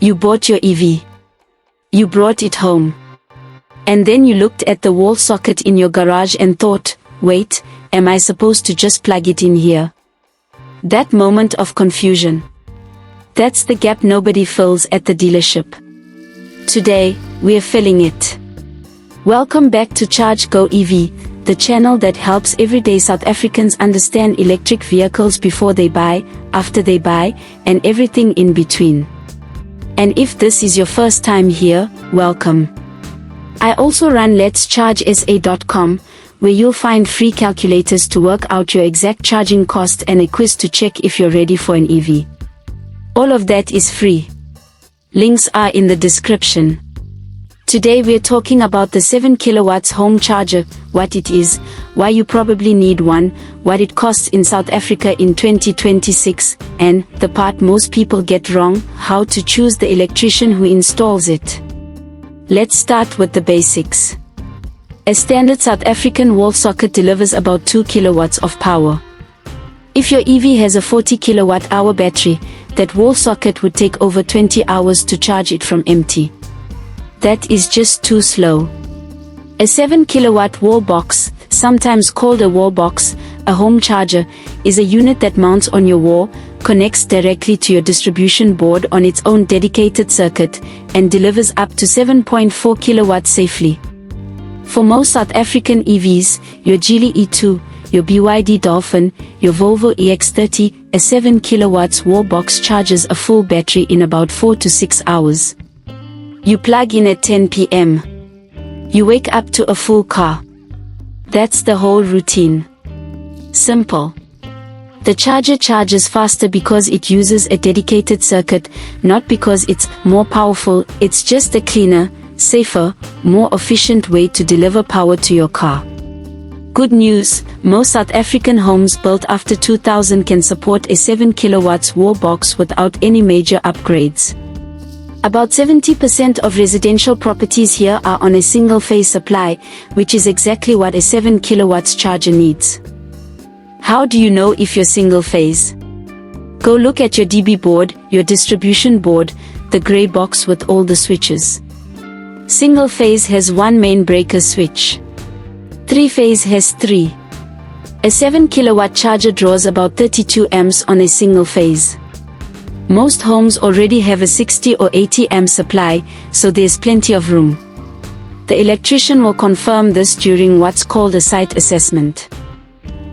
You bought your EV. You brought it home. And then you looked at the wall socket in your garage and thought, wait, am I supposed to just plug it in here? That moment of confusion. That's the gap nobody fills at the dealership. Today, we are filling it. Welcome back to ChargeGoEv, the channel that helps everyday South Africans understand electric vehicles before they buy, after they buy, and everything in between. And if this is your first time here, welcome. I also run letschargesa.com, where you'll find free calculators to work out your exact charging cost and a quiz to check if you're ready for an EV. All of that is free. Links are in the description. Today we're talking about the 7 kilowatts home charger, what it is, why you probably need one, what it costs in South Africa in 2026, and, the part most people get wrong, how to choose the electrician who installs it. Let's start with the basics. A standard South African wall socket delivers about 2 kilowatts of power. If your EV has a 40 kilowatt-hour battery, that wall socket would take over 20 hours to charge it from empty. That is just too slow. A 7 kilowatt wall box, sometimes called a wall box, a home charger, is a unit that mounts on your wall, connects directly to your distribution board on its own dedicated circuit, and delivers up to 7.4 kilowatts safely. For most South African EVs, your Geely E2, your BYD Dolphin, your Volvo EX30, a 7 kilowatts wall box charges a full battery in about 4 to 6 hours. You plug in at 10 p.m. You wake up to a full car. That's the whole routine. Simple. The charger charges faster because it uses a dedicated circuit, not because it's more powerful, it's just a cleaner, safer, more efficient way to deliver power to your car. Good news, most South African homes built after 2000 can support a 7 kilowatts wall box without any major upgrades. About 70% of residential properties here are on a single-phase supply, which is exactly what a 7 kilowatts charger needs. How do you know if you're single-phase? Go look at your DB board, your distribution board, the gray box with all the switches. Single-phase has one main breaker switch. 3-phase has 3. A 7 kilowatt charger draws about 32 amps on a single phase. Most homes already have a 60 or 80 amp supply, so there's plenty of room. The electrician will confirm this during what's called a site assessment.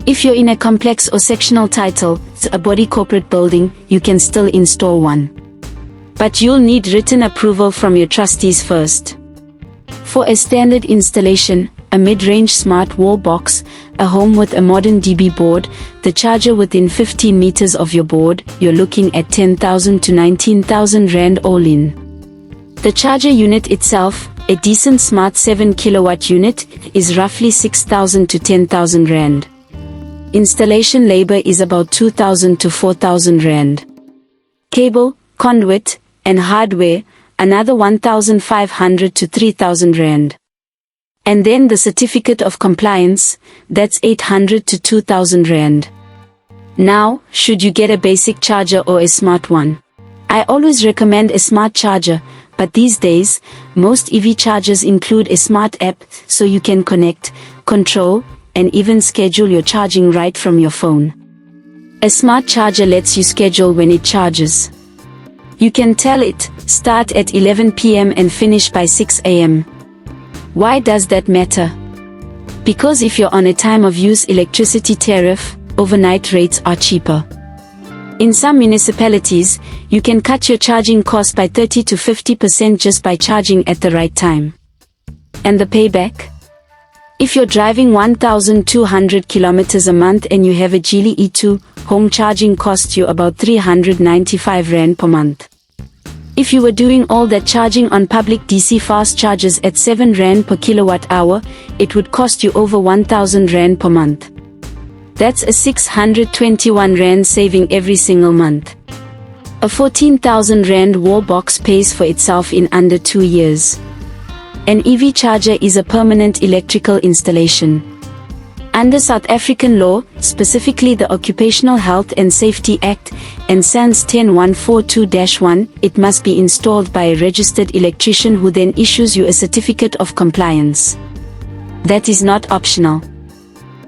If you're in a complex or sectional title, a body corporate building, you can still install one. But you'll need written approval from your trustees first. For a standard installation, a mid-range smart wall box, a home with a modern DB board, the charger within 15 meters of your board, you're looking at 10,000 to 19,000 rand all in. The charger unit itself, a decent smart 7 kilowatt unit, is roughly 6,000 to 10,000 rand. Installation labor is about 2,000 to 4,000 rand. Cable, conduit, and hardware, another 1,500 to 3,000 rand. And then the certificate of compliance, that's 800 to 2,000 rand. Now, should you get a basic charger or a smart one? I always recommend a smart charger, but these days, most EV chargers include a smart app, so you can connect, control, and even schedule your charging right from your phone. A smart charger lets you schedule when it charges. You can tell it, start at 11 p.m. and finish by 6 a.m. Why does that matter? Because if you're on a time of use electricity tariff, overnight rates are cheaper. In some municipalities, you can cut your charging cost by 30 to 50% just by charging at the right time. And the payback? If you're driving 1,200 kilometers a month and you have a Geely E2, home charging costs you about 395 rand per month. If you were doing all that charging on public DC fast chargers at 7 rand per kilowatt hour, it would cost you over 1,000 rand per month. That's a 621 rand saving every single month. A 14,000 rand wall box pays for itself in under 2 years. An EV charger is a permanent electrical installation. Under South African law, specifically the Occupational Health and Safety Act, and SANS 10142-1, it must be installed by a registered electrician who then issues you a certificate of compliance. That is not optional.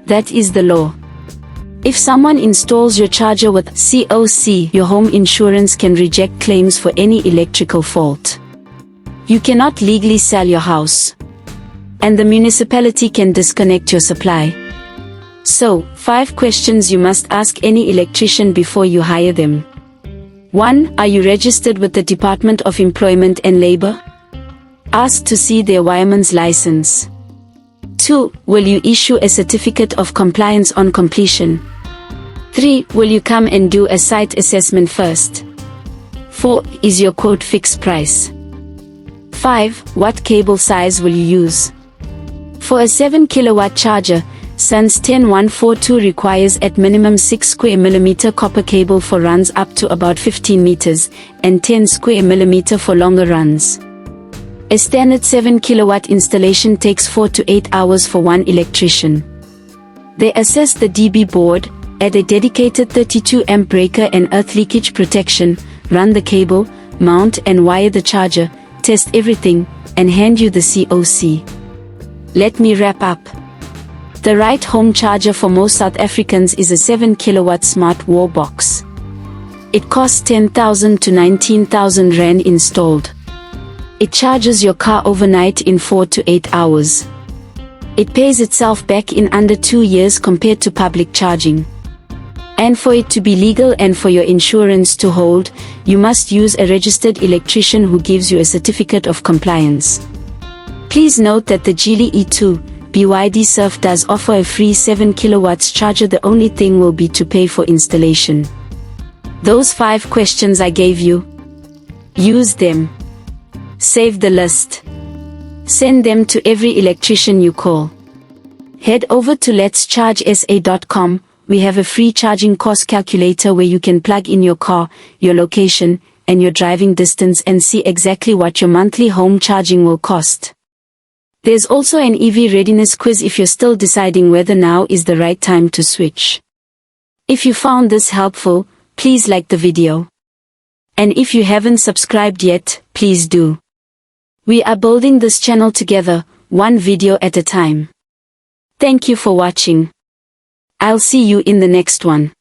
That is the law. If someone installs your charger with COC, your home insurance can reject claims for any electrical fault. You cannot legally sell your house, and the municipality can disconnect your supply. So, 5 questions you must ask any electrician before you hire them. 1. Are you registered with the Department of Employment and Labor? Ask to see their wireman's license. 2. Will you issue a certificate of compliance on completion? 3. Will you come and do a site assessment first? 4. Is your quote fixed price? 5. What cable size will you use? For a 7 kilowatt charger, SANS 10142 requires at minimum 6 square millimeter copper cable for runs up to about 15 meters, and 10 square millimeter for longer runs. A standard 7 kilowatt installation takes 4 to 8 hours for one electrician. They assess the DB board, add a dedicated 32 amp breaker and earth leakage protection, run the cable, mount and wire the charger, test everything, and hand you the COC. Let me wrap up. The right home charger for most South Africans is a 7 kilowatt smart wall box. It costs 10,000 to 19,000 rand installed. It charges your car overnight in 4 to 8 hours. It pays itself back in under 2 years compared to public charging. And for it to be legal and for your insurance to hold, you must use a registered electrician who gives you a certificate of compliance. Please note that the Geely E2 BYD Surf does offer a free 7 kilowatts charger. The only thing will be to pay for installation. Those 5 questions I gave you, use them. Save the list. Send them to every electrician you call. Head over to letschargesa.com. We have a free charging cost calculator where you can plug in your car, your location, and your driving distance and see exactly what your monthly home charging will cost. There's also an EV readiness quiz if you're still deciding whether now is the right time to switch. If you found this helpful, please like the video. And if you haven't subscribed yet, please do. We are building this channel together, one video at a time. Thank you for watching. I'll see you in the next one.